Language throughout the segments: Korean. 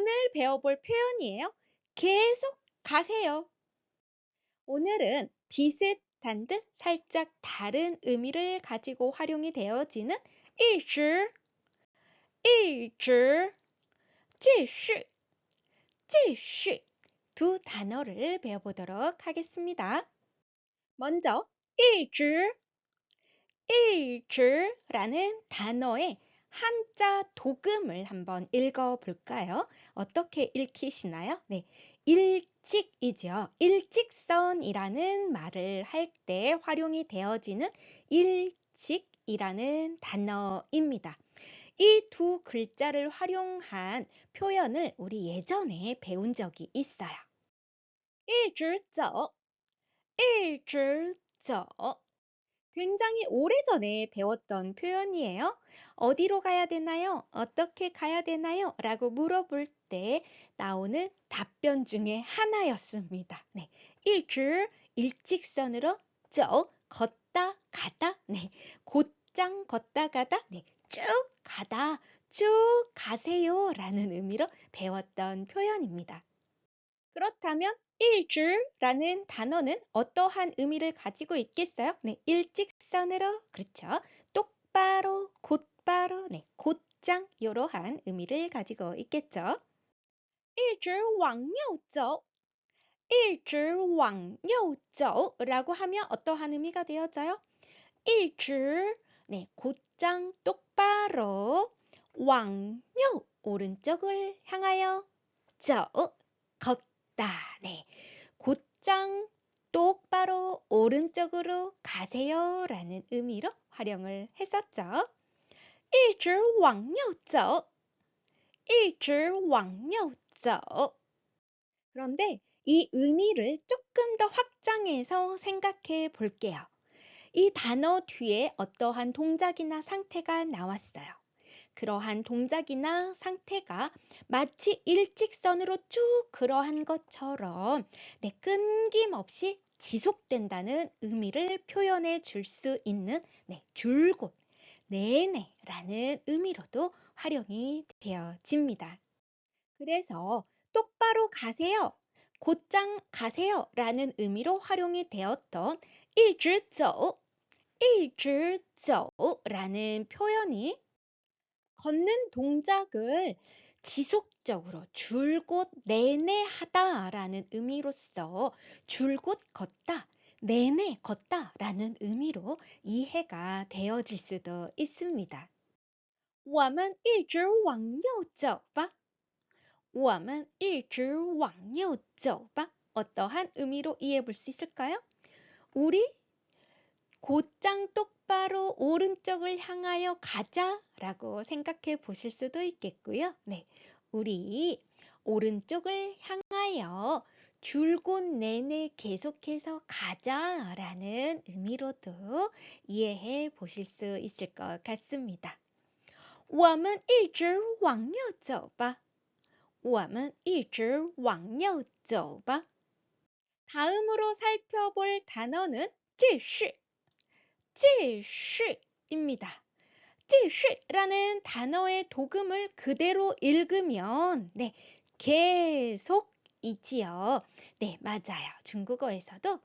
오늘 배워볼 표현이에요. 계속 가세요. 오늘은 비슷한 듯 살짝 다른 의미를 가지고 활용이 되어지는 一直, 一直, 继续, 继续 두 단어를 배워보도록 하겠습니다. 먼저 一直, 一直라는 단어의 한자 도금을 한번 읽어볼까요? 어떻게 읽히시나요? 네, 일직이죠. 일직선이라는 말을 할 때 활용이 되어지는 일직이라는 단어입니다. 이 두 글자를 활용한 표현을 우리 예전에 배운 적이 있어요. 一直走, 一直走. 굉장히 오래전에 배웠던 표현이에요. 어디로 가야 되나요? 어떻게 가야 되나요? 라고 물어볼 때 나오는 답변 중에 하나였습니다. 네, 一直 일직선으로 走 걷다 가다. 네, 곧장 걷다 가다. 네, 쭉 가다 쭉 가세요 라는 의미로 배웠던 표현입니다. 그렇다면 一直라는 단어는 어떠한 의미를 가지고 있겠어요? 네, 일직선으로, 그렇죠. 똑바로, 곧바로, 네, 곧장 이러한 의미를 가지고 있겠죠. 一直往右走, 一直往右走라고 하면 어떠한 의미가 되어져요? 一直, 네, 곧장 똑바로, 往右, 오른쪽을 향하여, 走, 걷다. 네, 곧장 똑바로 오른쪽으로 가세요 라는 의미로 활용을 했었죠. 一直往右走, 一直往右走. 그런데 이 의미를 조금 더 확장해서 생각해 볼게요. 이 단어 뒤에 어떠한 동작이나 상태가 나왔어요. 그러한 동작이나 상태가 마치 일직선으로 쭉 그러한 것처럼 네, 끊김없이 지속된다는 의미를 표현해 줄 수 있는 네, 줄곧, 내내라는 의미로도 활용이 되어집니다. 그래서 똑바로 가세요, 곧장 가세요 라는 의미로 활용이 되었던 一直走, 一直走라는 표현이 걷는 동작을 지속적으로 줄곧 내내 하다라는 의미로서 줄곧 걷다, 내내 걷다라는 의미로 이해가 되어질 수도 있습니다. 我们一直往右走吧. 我们一直往右走吧. 어떠한 의미로 이해해 볼 수 있을까요? 우리 곧장 똑바로 오른쪽을 향하여 가자라고 생각해 보실 수도 있겠고요. 네, 우리 오른쪽을 향하여 줄곧 내내 계속해서 가자라는 의미로도 이해해 보실 수 있을 것 같습니다. 我们一直往右走吧. 我们一直往右走吧. 다음으로 살펴볼 단어는 继续. 继续입니다. 继续라는 단어의 도금을 그대로 읽으면 네, 계속이지요. 네, 맞아요. 중국어에서도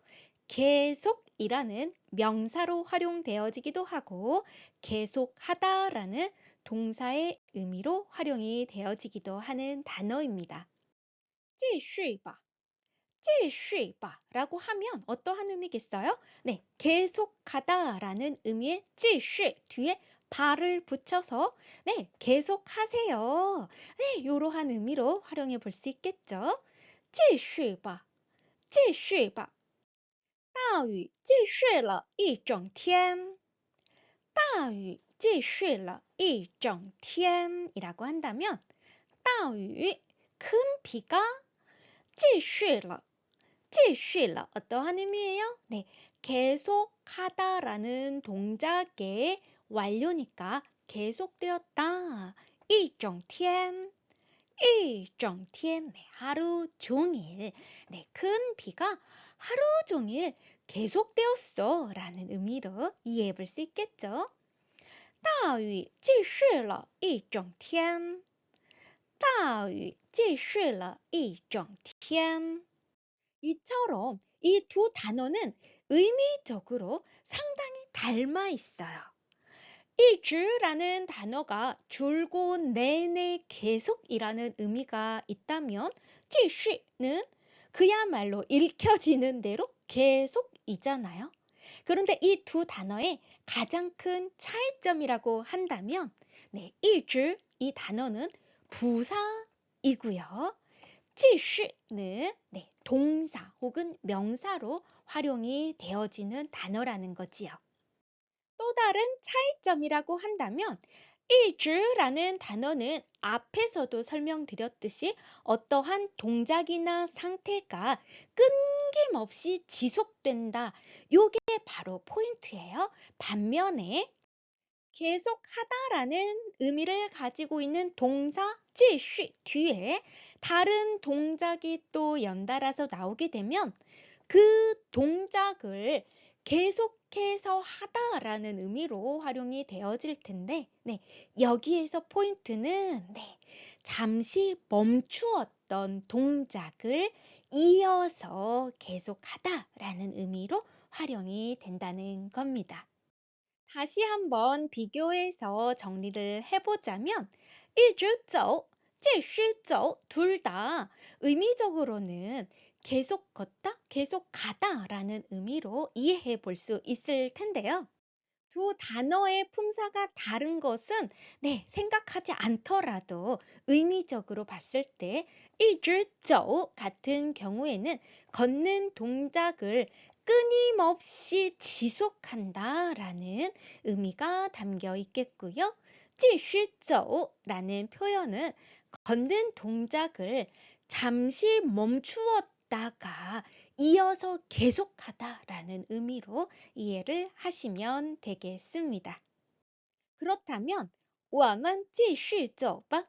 계속이라는 명사로 활용되어지기도 하고 계속하다라는 동사의 의미로 활용이 되어지기도 하는 단어입니다. 继续吧. 继续吧라고 하면 어떠한 의미겠어요? 네, 계속하다 라는 의미의 继续 뒤에 바를 붙여서 네, 계속하세요. 네, 이러한 의미로 활용해 볼 수 있겠죠. 继续吧,继续吧. 大雨继续了一整天. 大雨继续了一整天 이라고 한다면 大雨, 큰 비가 继续了 继续了 어떠한 의미예요? 네, 계속하다라는 동작의 완료니까 계속되었다. 一整天, 一整天, 네, 하루 종일. 네, 큰 비가 하루 종일 계속되었어 라는 의미로 이해해 볼 수 있겠죠. 大雨继续了一整天. 大雨继续了一整天. 이처럼 이 두 단어는 의미적으로 상당히 닮아 있어요. 一直라는 단어가 줄곧 내내 계속이라는 의미가 있다면 继续는 그야말로 읽혀지는 대로 계속이잖아요. 그런데 이 두 단어의 가장 큰 차이점이라고 한다면 一直 이 단어는 부사이고요. 继续는 동사 혹은 명사로 활용이 되어지는 단어라는 거지요. 또 다른 차이점이라고 한다면 一直라는 단어는 앞에서도 설명드렸듯이 어떠한 동작이나 상태가 끊김없이 지속된다. 요게 바로 포인트예요. 반면에 계속하다라는 의미를 가지고 있는 동사 继续 뒤에 다른 동작이 또 연달아서 나오게 되면 그 동작을 계속해서 하다라는 의미로 활용이 되어질 텐데 여기에서 포인트는 잠시 멈추었던 동작을 이어서 계속하다라는 의미로 활용이 된다는 겁니다. 다시 한번 비교해서 정리를 해보자면 一直走, 继续走 둘 다 의미적으로는 계속 걷다, 계속 가다라는 의미로 이해해 볼 수 있을 텐데요. 두 단어의 품사가 다른 것은 생각하지 않더라도 의미적으로 봤을 때 一直走 같은 경우에는 걷는 동작을 끊임없이 지속한다라는 의미가 담겨 있겠고요. 继续走 라는 표현은 걷는 동작을 잠시 멈추었다가 이어서 계속하다라는 의미로 이해를 하시면 되겠습니다. 그렇다면 我们继续走吧,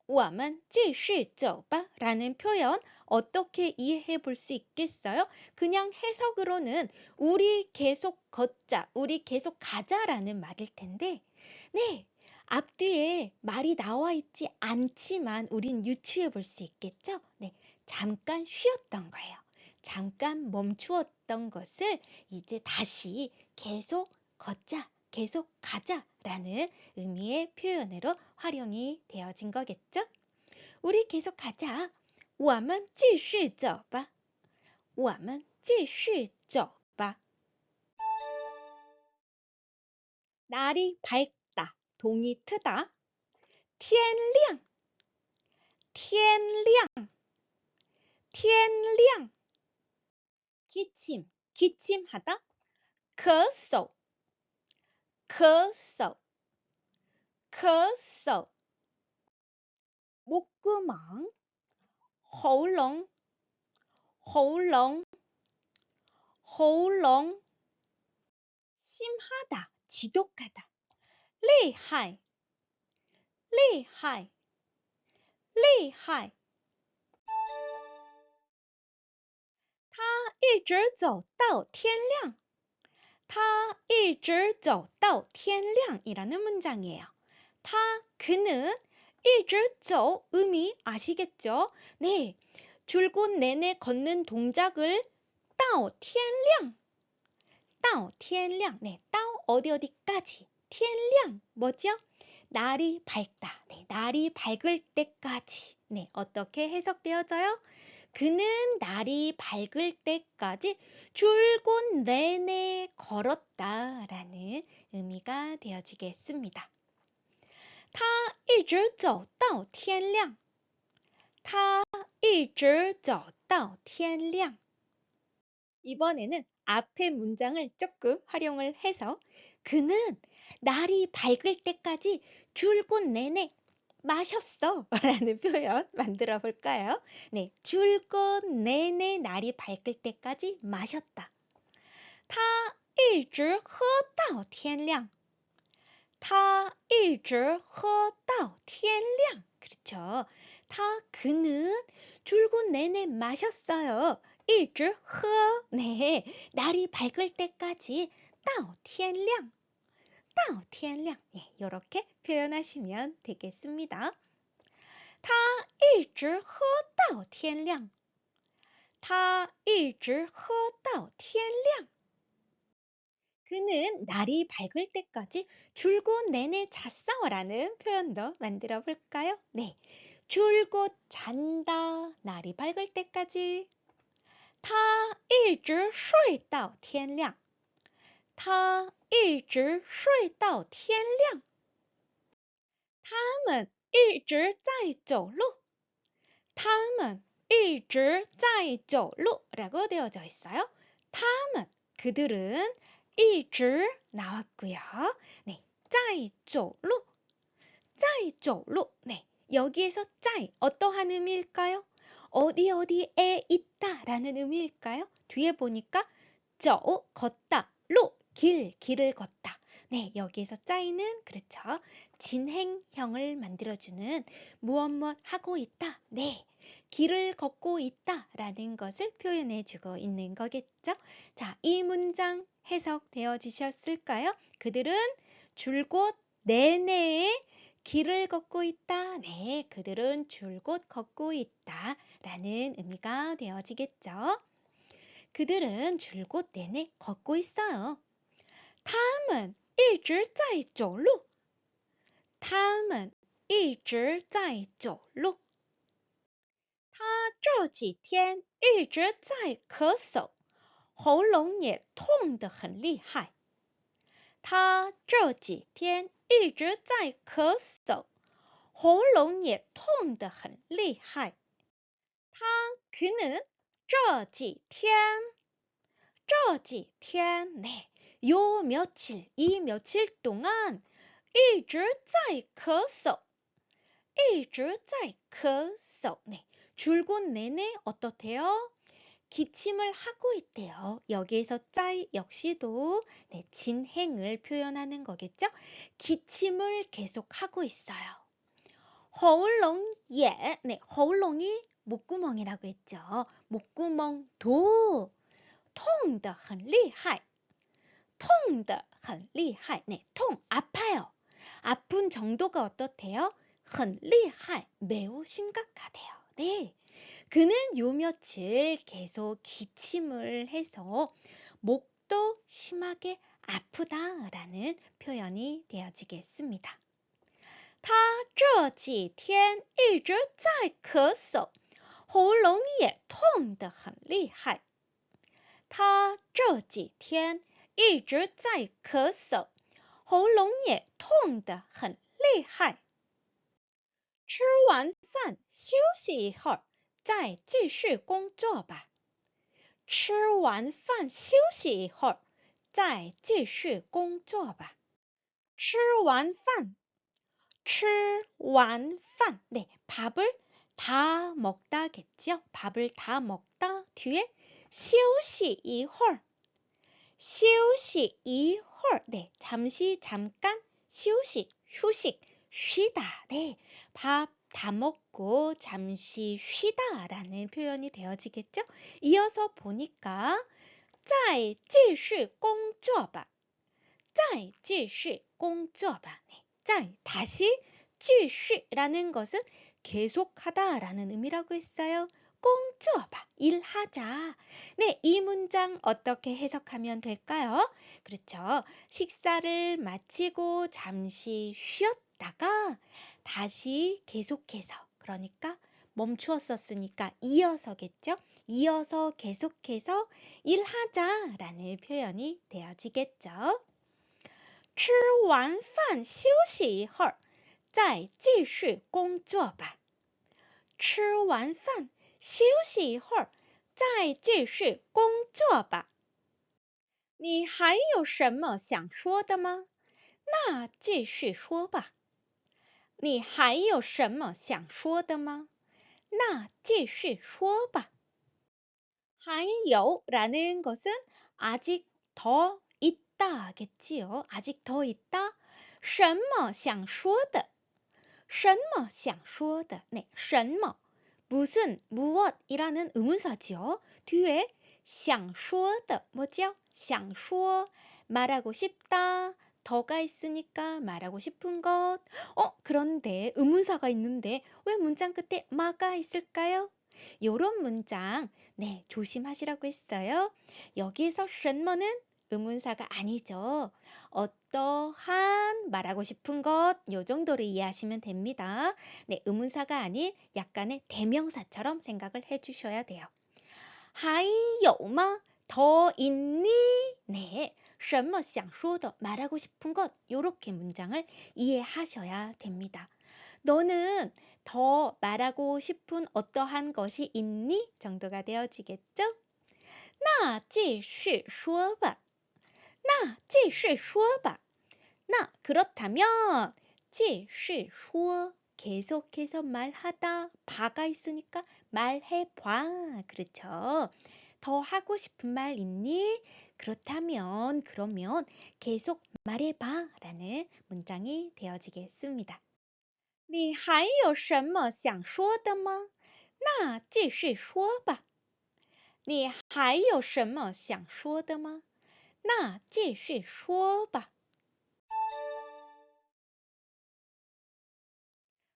我们继续走吧 라는 표현 어떻게 이해해 볼 수 있겠어요? 그냥 해석으로는 우리 계속 걷자, 우리 계속 가자라는 말일 텐데 앞뒤에 말이 나와 있지 않지만 우린 유추해 볼 수 있겠죠? 잠깐 쉬었던 거예요. 잠깐 멈추었던 것을 이제 다시 계속 걷자, 계속 가자라는 의미의 표현으로 활용이 되어진 거겠죠? 우리 계속 가자. 我们继续走吧. 我们继续走吧. 날이 밝다, 동이 트다. 天亮, 天亮, 天亮. 기침, 기침하다. 咳嗽, 咳嗽, 咳嗽. 목구멍, 喉咙, 喉咙, 喉咙. 심하다, 지독하다. 厉害, 厉害, 厉害. 他一直走到天亮. 他一直走到天亮이라는 문장이에요. 그는 一直走 의미 아시겠죠? 줄곧 내내 걷는 동작을 到天亮, 到天亮, 到어디까지, 天亮 뭐죠? 날이 밝다, 날이 밝을 때까지. 어떻게 해석되어져요? 그는 날이 밝을 때까지 줄곧 내내 걸었다라는 의미가 되어지겠습니다. 他一直走到天亮. 他一直走到天亮. 이번에는 앞의 문장을 조금 활용을 해서 그는 날이 밝을 때까지 줄곧 내내 마셨어 라는 표현 만들어 볼까요? 줄곧 내내 날이 밝을 때까지 마셨다. 他一直喝到天亮. 他一直喝到天亮. 그렇죠. 그는 줄곧 내내 마셨어요. 一直喝. 날이 밝을 때까지 到天亮. 到天亮. 이렇게 표현하시면 되겠습니다. 他一直喝到天亮。他一直喝到天亮。 그는 날이 밝을 때까지 줄곧 내내 잤어라는 표현도 만들어 볼까요? 네, 줄곧 잔다, 날이 밝을 때까지. 他一直睡到天亮。他一直睡到天亮。 他们一直在走路。他们一直在走路라고 되어져 있어요. 他们, 그들은 一直 나왔고요. 네, 在走路在走路 네, 여기에서 在 어떠한 의미일까요? 어디에 있다 라는 의미일까요? 뒤에 보니까 走 걷다, 로 길을 걷다. 네, 여기에서 在는 그렇죠. 진행형을 만들어주는 무엇 하고 있다. 네, 길을 걷고 있다 라는 것을 표현해주고 있는 거겠죠. 자, 이 문장 해석되어지셨을까요? 그들은 줄곧 내내 길을 걷고 있다. 네, 그들은 줄곧 걷고 있다 라는 의미가 되어지겠죠. 그들은 줄곧 내내 걷고 있어요. 他们一直在走路。他们一直在走路。他这几天一直在咳嗽，喉咙也痛得很厉害。他这几天一直在咳嗽，喉咙也痛得很厉害。그는 这几天 네, 요 며칠, 이 며칠 동안 一直在咳嗽，一直在咳嗽 네, 줄곧 내내 어떻대요? 기침을 하고 있대요. 여기에서 在 역시도 네, 진행을 표현하는 거겠죠? 기침을 계속 하고 있어요. 喉咙也 네, 喉咙이 목구멍이라고 했죠. 목구멍도 痛得很厉害痛得很厉害 네, 통 아파요. 아픈 정도가 어떻대요? 很厉害 매우 심각하대요. 네, 그는 요 며칠 계속 기침을 해서 목도 심하게 아프다라는 표현이 되어지겠습니다. 他这几天一直在咳嗽，喉咙也痛得很厉害。他这几天一直在咳嗽，喉咙也痛得很厉害。吃完饭休息一会儿，再继续工作吧。吃完饭休息一会儿，再继续工作吧。吃完饭 네, 밥을 다 먹다겠죠. 밥을 다 먹다 뒤에 休息一会儿休息一会儿 네, 잠시 잠깐 休息 휴식 쉬다 네, 밥 다 먹고 잠시 쉬다 라는 표현이 되어지겠죠. 이어서 보니까 再继续工作吧再继续工作吧 네, 再 다시 继续라는 것은 계속하다 라는 의미라고 했어요. 工作吧 일하자. 네, 이 문장 어떻게 해석하면 될까요? 그렇죠. 식사를 마치고 잠시 쉬었다가 다시 계속해서, 그러니까 멈추었었으니까 이어서겠죠. 이어서 계속해서 일하자라는 표현이 되어지겠죠. 吃完饭休息一会儿，再继续工作吧。吃完饭休息一会儿，再继续工作吧。你还有什么想说的吗？那继续说吧。你还有什么想说的吗？那继续说吧。还有라는 것은 아직 더 있다겠지요. 아직 더 있다. 什么想说的什么想说的 네, 什么 무슨, 무엇이라는 의문사지요. 뒤에 想说的 뭐죠? 想说 말하고 싶다, 더가 있으니까 말하고 싶은 것. 그런데 의문사가 있는데 왜 문장 끝에 마가 있을까요? 요런 문장, 네, 조심하시라고 했어요. 여기에서 什么는 의문사가 아니죠. 어떠한 말하고 싶은 것, 요 정도로 이해하시면 됩니다. 네, 의문사가 아닌 약간의 대명사처럼 생각을 해주셔야 돼요. 还有吗? 더 있니? 네, 什么想说的 말하고 싶은 것, 요렇게 문장을 이해하셔야 됩니다. 너는 더 말하고 싶은 어떠한 것이 있니? 정도가 되어지겠죠? 那继续说吧. 那继续说吧. 나 그렇다면 继续说 계속해서 말하다 바가 있으니까 말해봐. 그렇죠? 더 하고 싶은 말 있니? 그렇다면 그러면 계속 말해봐 라는 문장이 되어지겠습니다. 你还有什么想说的吗？那继续说吧。你还有什么想说的吗？那继续说吧。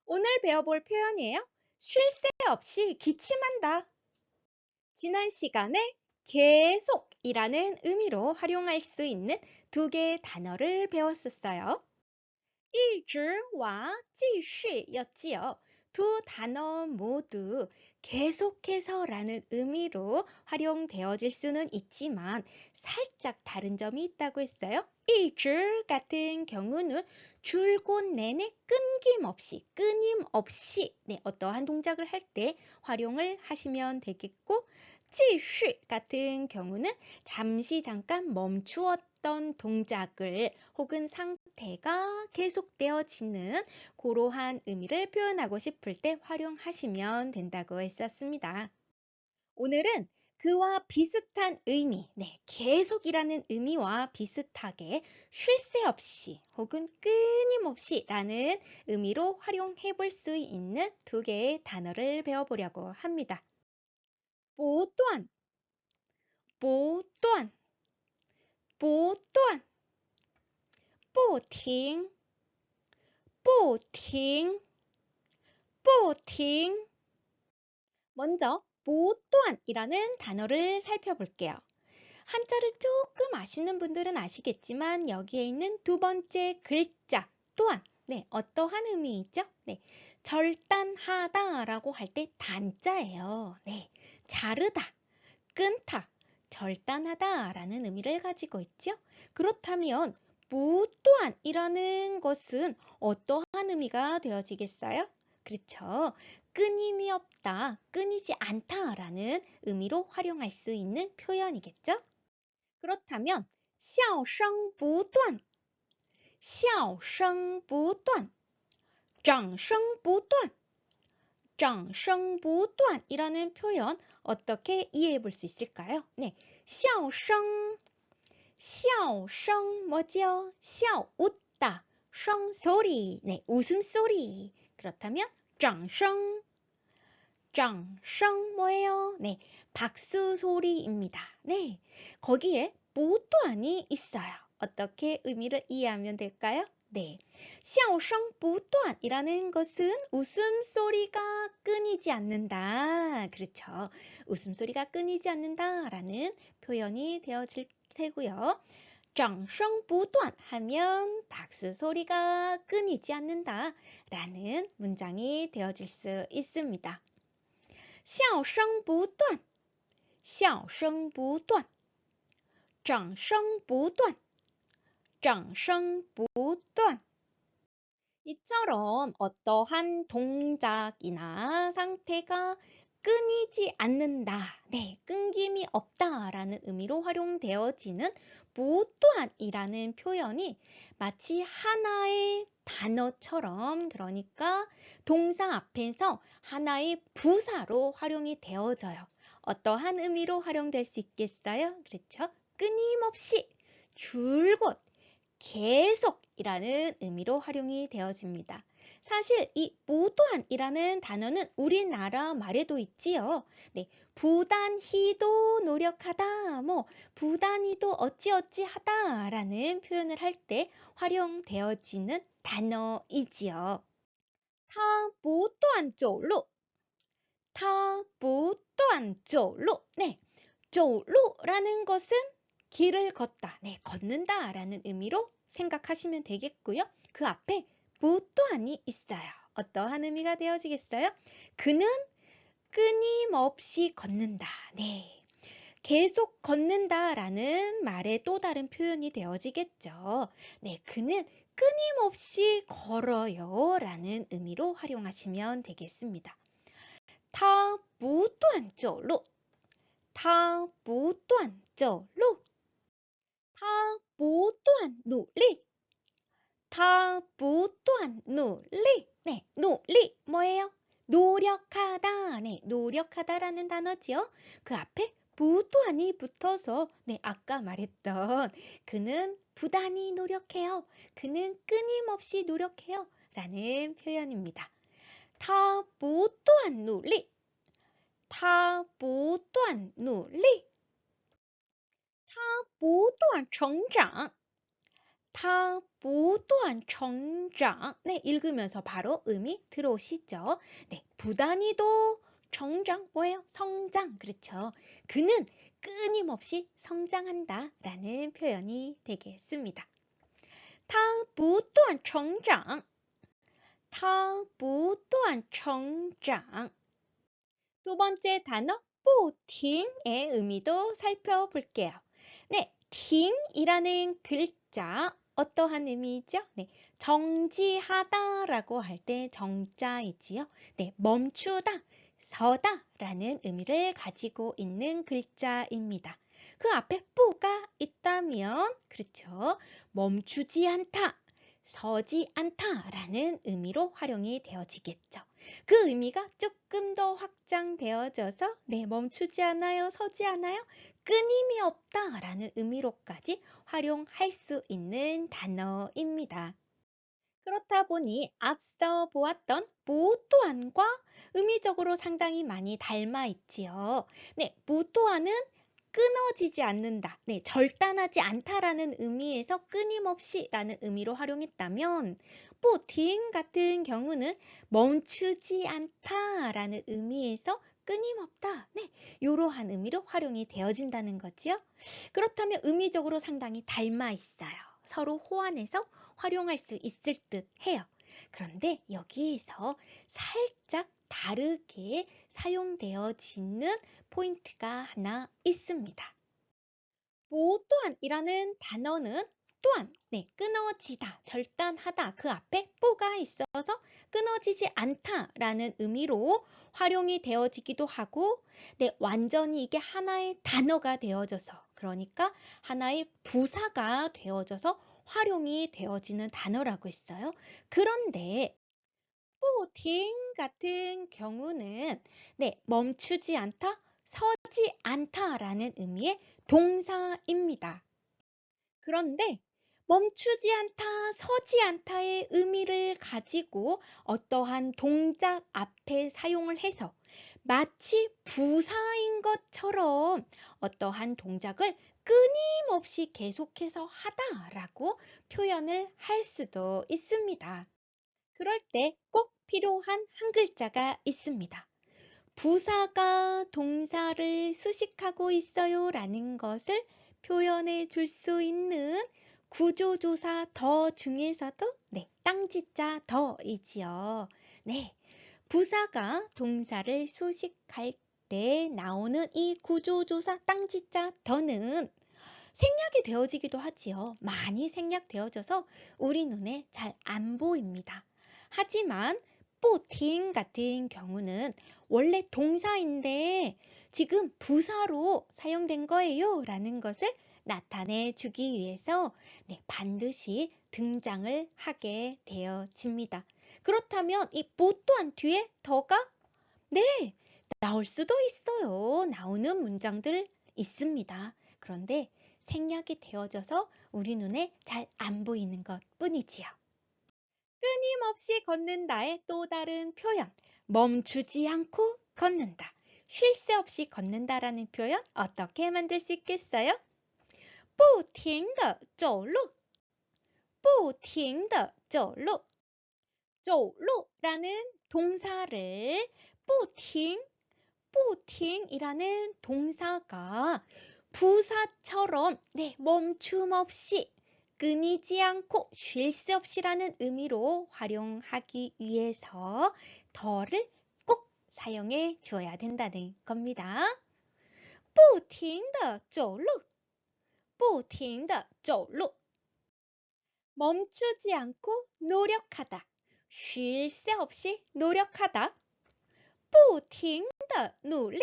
오늘 배워볼 표현이에요. 쉴 새 없이 기침한다. 지난 시간에 계속이라는 의미로 활용할 수 있는 두 개의 단어를 배웠었어요. 一直와 继续였지요. 두 단어 모두 계속해서라는 의미로 활용되어질 수는 있지만 살짝 다른 점이 있다고 했어요. 一直 같은 경우는 줄곧 내내 끊임없이 네, 어떠한 동작을 할 때 활용을 하시면 되겠고 继续 같은 경우는 잠시 잠깐 멈추었던 동작을 혹은 상태가 계속되어지는 그러한 의미를 표현하고 싶을 때 활용하시면 된다고 했었습니다. 오늘은 그와 비슷한 의미, 네, 계속이라는 의미와 비슷하게 쉴 새 없이 혹은 끊임없이 라는 의미로 활용해 볼 수 있는 두 개의 단어를 배워보려고 합니다. 不断不断不断不停不停不停 먼저 不断이라는 단어를 살펴볼게요. 한자를 조금 아시는 분들은 아시겠지만 여기에 있는 두 번째 글자 断 네, 어떠한 의미이죠? 네, 절단하다 라고 할 때 단자예요. 네, 자르다, 끊다, 절단하다 라는 의미를 가지고 있죠. 그렇다면 不断이라는 것은 어떠한 의미가 되어지겠어요? 그렇죠. 끊임이 없다, 끊이지 않다 라는 의미로 활용할 수 있는 표현이겠죠. 그렇다면 笑声不断笑声不断掌声不断掌声不断이라는 표현 어떻게 이해해 볼 수 있을까요? 네, 笑声笑声 뭐죠? 笑 웃다, 声 소리, 네, 웃음소리. 그렇다면 掌声 掌声 뭐예요? 네, 박수 소리입니다. 네, 거기에 不断이 있어요. 어떻게 의미를 이해하면 될까요? 네, 笑声不断이라는 것은 웃음소리가 끊이지 않는다. 그렇죠. 웃음소리가 끊이지 않는다 라는 표현이 되어질 테고요. 掌声不断 하면 박수 소리가 끊이지 않는다 라는 문장이 되어질 수 있습니다. 笑声不断笑声不断掌声不断掌声不断 이처럼 어떠한 동작이나 상태가 끊이지 않는다, 네, 끊김이 없다라는 의미로 활용되어지는 不断이라는 표현이 마치 하나의 단어처럼 그러니까 동사 앞에서 하나의 부사로 활용이 되어져요. 어떠한 의미로 활용될 수 있겠어요? 그렇죠? 끊임없이, 줄곧, 계속이라는 의미로 활용이 되어집니다. 사실 이 무도한이라는 단어는 우리나라 말에도 있지요. 네, 부단히도 노력하다, 부단히도 어찌어찌하다라는 표현을 할 때 활용되어지는 단어이지요. 他不断走路, 他不断走路. 네, 走路라는 것은 길을 걷다, 네, 걷는다라는 의미로 생각하시면 되겠고요. 그 앞에 不断이 있어요. 어떠한 의미가 되어지겠어요? 그는 끊임없이 걷는다. 네. 계속 걷는다라는 말의 또 다른 표현이 되어지겠죠. 네, 그는 끊임없이 걸어요 라는 의미로 활용하시면 되겠습니다. 他不断走路, 他不断走路, 他不断努力, 他不断努力. 네,努力 뭐예요? 노력하다. 네, 노력하다라는 단어지요. 그 앞에 부단히 붙어서 네, 아까 말했던 그는 부단히 노력해요. 그는 끊임없이 노력해요. 라는 표현입니다. 他不断努力, 他不断努力, 他不断成长, 他不断成长. 네, 읽으면서 바로 의미 들어오시죠? 네, 부단히도 성장, 뭐예요? 성장, 그렇죠. 그는 끊임없이 성장한다 라는 표현이 되겠습니다. 他不断成长, 他不断成长. 두 번째 단어, 不停의 의미도 살펴볼게요. 네, 停이라는 글자 어떠한 의미이죠? 네, 정지하다라고 할 때 정자이지요. 네, 멈추다, 서다라는 의미를 가지고 있는 글자입니다. 그 앞에 뿌가 있다면 그렇죠. 멈추지 않다, 서지 않다라는 의미로 활용이 되어지겠죠. 그 의미가 조금 더 확장되어져서 네, 멈추지 않아요, 서지 않아요, 끊임이 없다라는 의미로까지 활용할 수 있는 단어입니다. 그렇다 보니 앞서 보았던 무도한과 의미적으로 상당히 많이 닮아 있지요. 네, 무도한은 끊어지지 않는다, 네, 절단하지 않다라는 의미에서 끊임없이라는 의미로 활용했다면 띵 같은 경우는 멈추지 않다라는 의미에서 끊임없다, 네, 이러한 의미로 활용이 되어진다는 거지요. 그렇다면 의미적으로 상당히 닮아 있어요. 서로 호환해서 활용할 수 있을 듯 해요. 그런데 여기에서 살짝 다르게 사용되어지는 포인트가 하나 있습니다. 또한이라는 단어는 또한, 네, 끊어지다, 절단하다 그 앞에 뽀가 있어서 끊어지지 않다라는 의미로 활용이 되어지기도 하고, 네, 완전히 이게 하나의 단어가 되어져서, 그러니까 하나의 부사가 되어져서 활용이 되어지는 단어라고 했어요. 그런데 띵 같은 경우는 네, 멈추지 않다, 서지 않다라는 의미의 동사입니다. 그런데 멈추지 않다, 서지 않다의 의미를 가지고 어떠한 동작 앞에 사용을 해서 마치 부사인 것처럼 어떠한 동작을 끊임없이 계속해서 하다라고 표현을 할 수도 있습니다. 그럴 때 꼭 필요한 한 글자가 있습니다. 부사가 동사를 수식하고 있어요 라는 것을 표현해 줄 수 있는 구조조사 더 중에서도 네, 땅지자 더이지요. 네, 부사가 동사를 수식할 때 나오는 이 구조조사 땅지자 더는 생략이 되어지기도 하지요. 많이 생략되어져서 우리 눈에 잘 안 보입니다. 하지만 띵 같은 경우는 원래 동사인데 지금 부사로 사용된 거예요 라는 것을 나타내 주기 위해서 네, 반드시 등장을 하게 되어집니다. 그렇다면 이 또한 뒤에 더가 네, 나올 수도 있어요. 나오는 문장들 있습니다. 그런데 생략이 되어져서 우리 눈에 잘 안 보이는 것 뿐이지요. 끊임없이 걷는다의 또 다른 표현. 멈추지 않고 걷는다. 쉴 새 없이 걷는다라는 표현 어떻게 만들 수 있겠어요? 不停地走路不停地走路 走路라는 동사를 不停이라는 동사가 부사처럼 멈춤 없이 끊이지 않고 쉴 새 없이라는 의미로 활용하기 위해서 더를 꼭 사용해 주어야 된다는 겁니다. 不停地走路不停地走路 멈추지 않고 노력하다. 쉴 새 없이 노력하다. 不停地努力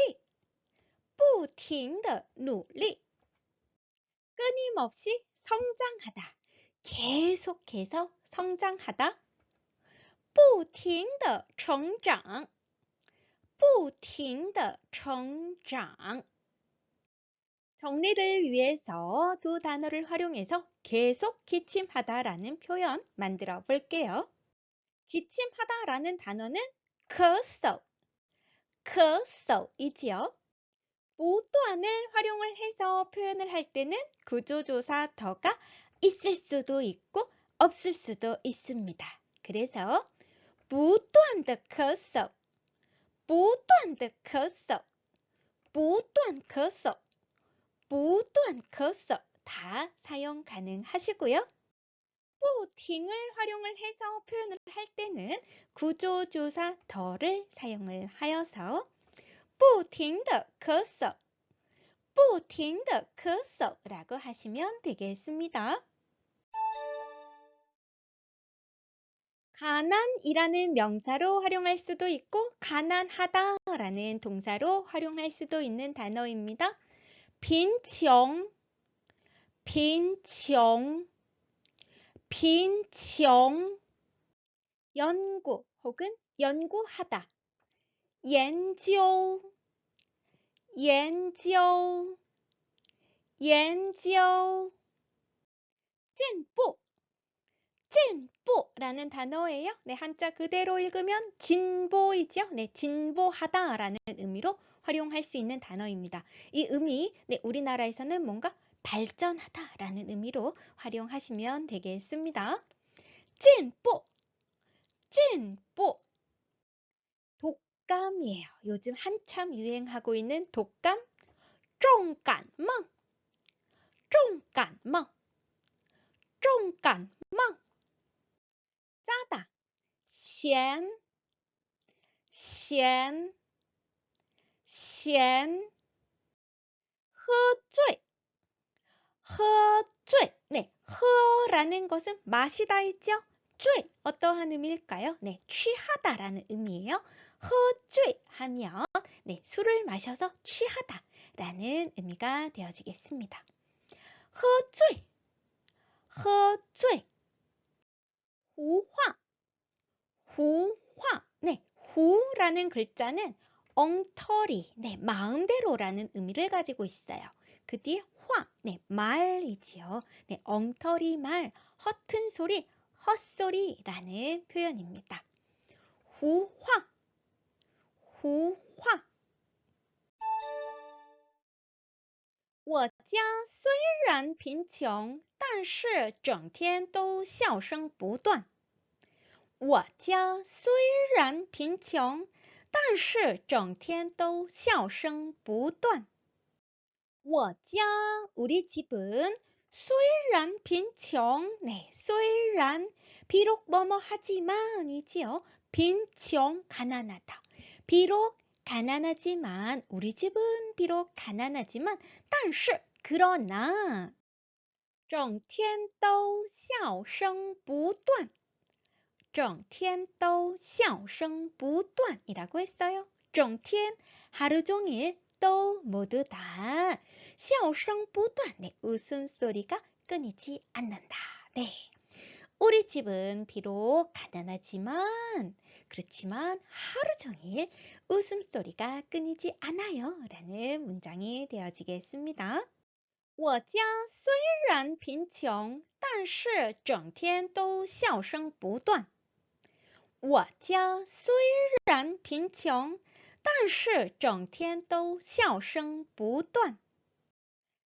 不停地努力 끊임없이 성장하다. 계속해서 성장하다. 不停地成长不停地成长 정리를 위해서 두 단어를 활용해서 계속 기침하다라는 표현 만들어 볼게요. 기침하다라는 단어는 咳嗽이지요. 不断을 활용을 해서 표현을 할 때는 구조조사 더가 있을 수도 있고 없을 수도 있습니다. 그래서 不断地咳嗽不断地咳嗽不断咳嗽不断咳嗽 다 사용 가능하시고요. 不停을 활용을 해서 표현을 할 때는 구조조사 더를 사용을 하여서 不停地咳嗽不停地咳嗽 라고 하시면 되겠습니다. 가난이라는 명사로 활용할 수도 있고 가난하다라는 동사로 활용할 수도 있는 단어입니다. 빈청, 빈청, 빈청 연구 혹은 연구하다 研究 研究 研究 进步 진보라는 단어예요. 한자 그대로 읽으면 진보이죠. 진보하다라는 의미로 활용할 수 있는 단어입니다. 이 의미 우리나라에서는 뭔가 발전하다라는 의미로 활용하시면 되겠습니다. 진보, 진보. 독감이에요. 요즘 한참 유행하고 있는 독감. 重感冒, 重感冒, 重感冒. 짜다, 咸, 咸, 咸. 喝醉, 喝醉. 허라는 것은 마시다 있죠? 醉, 어떠한 의미일까요? 취하다라는 의미예요. 喝醉 하면 술을 마셔서 취하다라는 의미가 되어지겠습니다. 喝醉, 喝醉. 후화, 후화. 후라는 글자는 엉터리, 마음대로라는 의미를 가지고 있어요. 그 뒤에 화, 말이지요. 엉터리 말, 허튼 소리, 헛소리라는 표현입니다. 후화, 후화. 我家虽然贫穷，但是整天都笑声不断。我家虽然贫穷，但是整天都笑声不断。我家 우리 집은 虽然贫穷,虽然 비록 뭐뭐 하지만이지요. 빈청 가난하다. 비록 가난하지만 우리 집은 비록 가난하지만 但是 그러나 整天都笑声不断整天都笑声不断이라고 했어요. 整天 하루 종일 또 모두 다 笑声不断 웃음소리가 끊이지 않는다. 우리 집은 비록 가난하지만 그렇지만 하루 종일 웃음소리가 끊이지 않아요. 라는 문장이 되어지겠습니다. 我家虽然贫穷，但是整天都笑声不断。我家虽然贫穷，但是整天都笑声不断。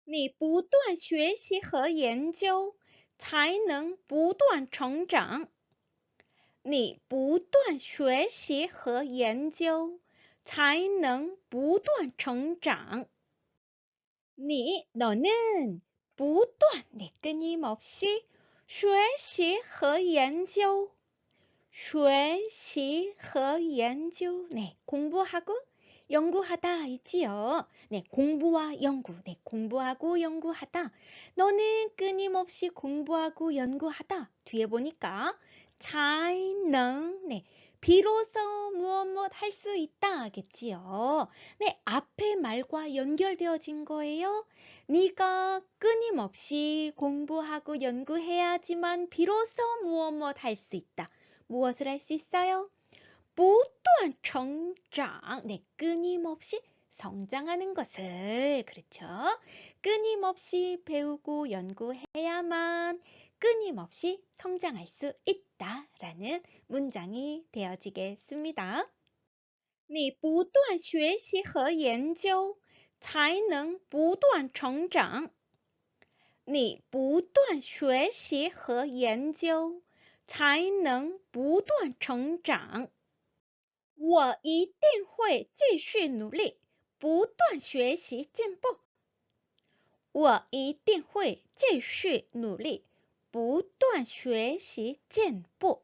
你不断学习和研究，才能不断成长。你不断学习和研究，才能不断成长。너는不断, 끊임없이 学习和研究. 学习和研究, 공부하고 연구하다 있지요. 공부와 연구, 공부하고 연구하다. 너는 끊임없이 공부하고 연구하다. 뒤에 보니까 才能, 비로소 무엇 할 수 있다 겠지요. 앞에 말과 연결되어진 거예요. 네가 끊임없이 공부하고 연구해야지만 비로소 무엇 할 수 있다. 무엇을 할 수 있어요? 不断成长, 끊임없이 성장하는 것을, 그렇죠? 끊임없이 배우고 연구해야만 끊임없이 성장할 수 있다라는 문장이 되어지겠습니다. 你不断学习和研究，才能不断成长。你不断学习和研究，才能不断成长。我一定会继续努力，不断学习进步。我一定会继续努力，不断学习进步。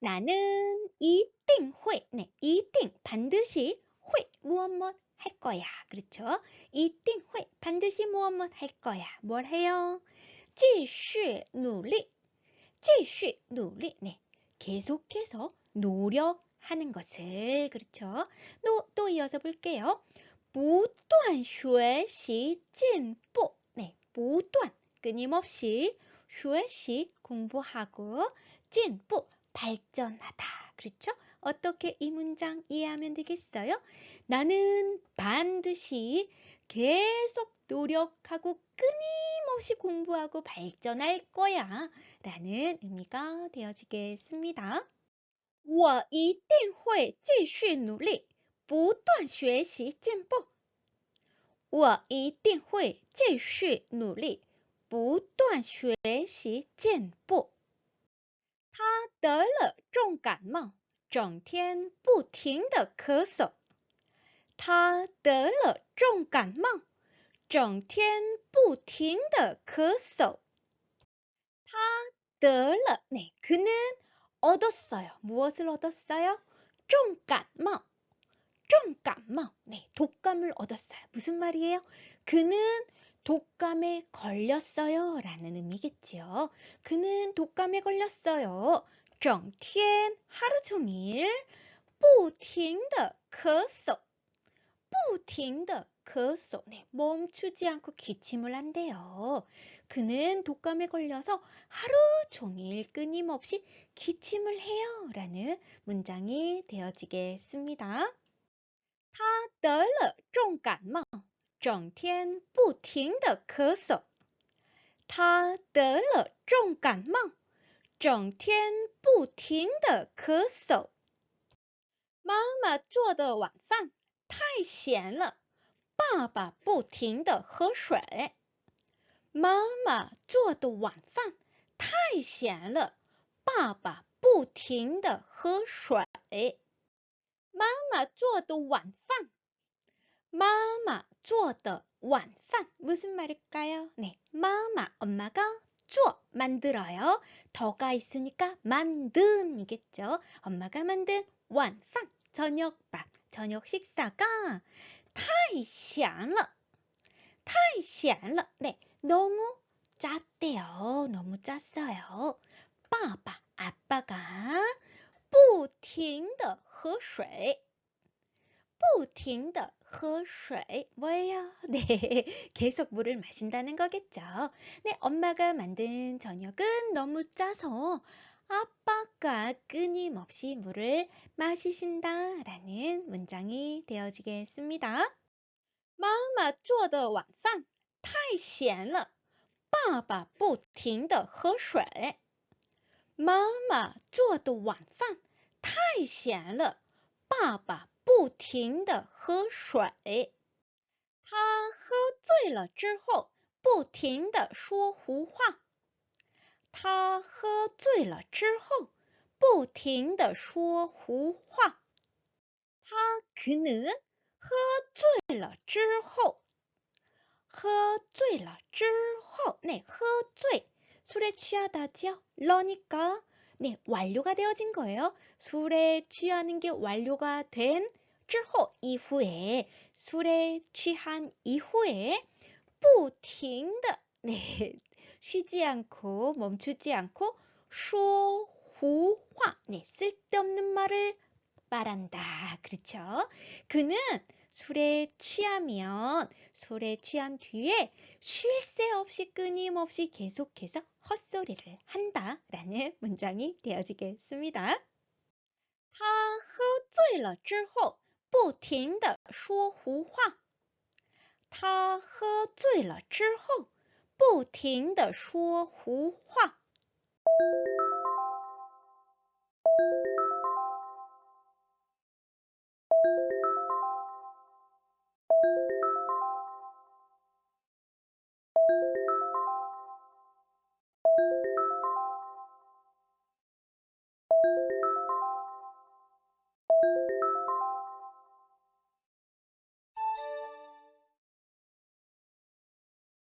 나는一定会,一定, 반드시, 会, 무엇 할 거야. 그렇죠? 一定会, 반드시 무엇 할 거야. 뭘 해요? 继续努力, 继续努力, 계속해서 노력하는 것을, 그렇죠? 또 이어서 볼게요. 不断学习进步, 不断, 끊임없이, 学习, 공부하고, 进步, 발전하다. 그렇죠? 어떻게 이 문장 이해하면 되겠어요? 나는 반드시 계속 노력하고 끊임없이 공부하고 발전할 거야. 라는 의미가 되어지겠습니다. 我一定会继续努力，不断学习进步。我一定会继续努力，不断学习进步。他得了重感冒，整天不停地咳嗽。他得了重感冒，整天不停地咳嗽。他得了, 그는 얻었어요. 무엇을 얻었어요? 重感冒, 重感冒, 독감을 얻었어요. 무슨 말이에요? 그는 독감에 걸렸어요 라는 의미겠지요. 그는 독감에 걸렸어요. 整天, 하루 종일, 不停地咳嗽, 不停地咳嗽, 멈추지 않고 기침을 한대요. 그는 독감에 걸려서 하루 종일 끊임없이 기침을 해요 라는 문장이 되어지겠습니다. 他得了重感冒，整天不停地咳嗽。他得了重感冒，整天不停地咳嗽。妈妈做的晚饭太咸了，爸爸不停地喝水。妈妈做的晚饭太咸了，爸爸不停地喝水。妈妈做的晚饭，妈妈做的晚饭, 무슨 말일까요? 마마, 엄마가 做, 만들어요. 더가 있으니까 만든이겠죠. 엄마가 만든 晚饭, 저녁밥, 저녁 식사가 太咸了, 太咸了, 너무 짰대요. 너무 짰어요. 빠빠, 아빠가 不停地喝水. 不停地喝水, 뭐예요? 계속 물을 마신다는 거겠죠. 엄마가 만든 저녁은 너무 짜서 아빠가 끊임없이 물을 마시신다라는 문장이 되어지겠습니다. 妈妈做的晚饭太咸了，爸爸不停地喝水。妈妈做的晚饭太咸了，爸爸不停地喝水。他喝醉了之后，不停地说胡话。他喝醉了之后，不停地说胡话。그는喝醉了之后，喝醉了之后，네，喝醉, 술에 취하다죠. 그러니까, 네, 완료가 되어진 거예요. 술에 취하는 게 완료가 된 之后, 이후에, 술에 취한 이후에, 不停的, 네, 쉬지 않고, 멈추지 않고, 说胡话, 네, 쓸데없는 말을 말한다. 그렇죠? 그는 술에 취하면 술에 취한 뒤에 쉴 새 없이 끊임없이 계속해서 헛소리를 한다 라는 문장이 되어지겠습니다. 他喝醉了之后不停地说胡话。他喝醉了之后不停地说胡话。